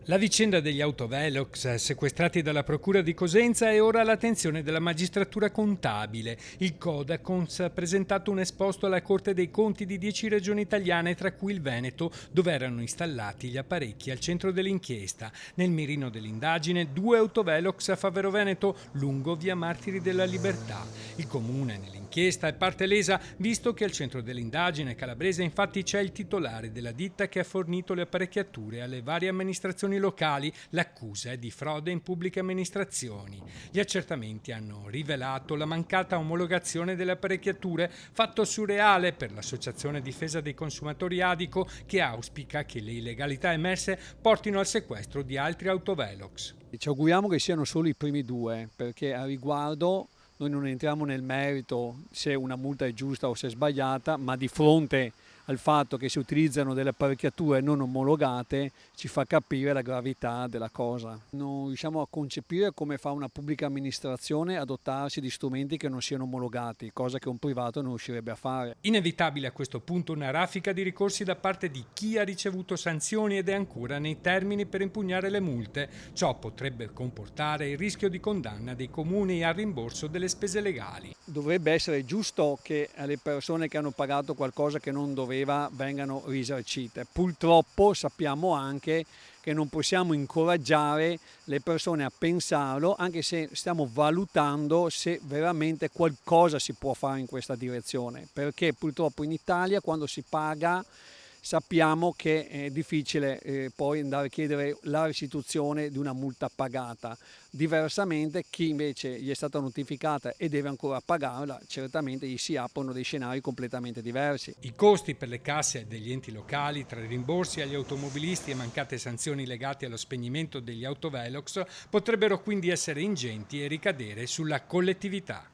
La vicenda degli autovelox sequestrati dalla Procura di Cosenza è ora all'attenzione della magistratura contabile. Il Codacons ha presentato un esposto alla Corte dei Conti di 10 regioni italiane, tra cui il Veneto, dove erano installati gli apparecchi al centro dell'inchiesta. Nel mirino dell'indagine, 2 autovelox a Favero Veneto, lungo via Martiri della Libertà. Il comune nell'inchiesta è parte lesa, visto che al centro dell'indagine calabrese infatti c'è il titolare della ditta che ha fornito le apparecchiature alle varie amministrazioni locali. L'accusa è di frode in pubbliche amministrazioni. Gli accertamenti hanno rivelato la mancata omologazione delle apparecchiature, fatto surreale per l'Associazione Difesa dei Consumatori Adico, che auspica che le illegalità emerse portino al sequestro di altri autovelox. Ci auguriamo che siano solo i primi due, perché a riguardo noi non entriamo nel merito se una multa è giusta o se è sbagliata, ma di fronte al fatto che si utilizzano delle apparecchiature non omologate ci fa capire la gravità della cosa. Non riusciamo a concepire come fa una pubblica amministrazione a dotarsi di strumenti che non siano omologati, cosa che un privato non riuscirebbe a fare. Inevitabile a questo punto una raffica di ricorsi da parte di chi ha ricevuto sanzioni ed è ancora nei termini per impugnare le multe. Ciò potrebbe comportare il rischio di condanna dei comuni al rimborso delle spese legali. Dovrebbe essere giusto che le persone che hanno pagato qualcosa che non doveva vengano risarcite. Purtroppo sappiamo anche che non possiamo incoraggiare le persone a pensarlo, anche se stiamo valutando se veramente qualcosa si può fare in questa direzione, perché purtroppo in Italia quando si paga sappiamo che è difficile poi andare a chiedere la restituzione di una multa pagata. Diversamente chi invece gli è stata notificata e deve ancora pagarla, certamente gli si aprono dei scenari completamente diversi. I costi per le casse degli enti locali, tra i rimborsi agli automobilisti e mancate sanzioni legate allo spegnimento degli autovelox, potrebbero quindi essere ingenti e ricadere sulla collettività.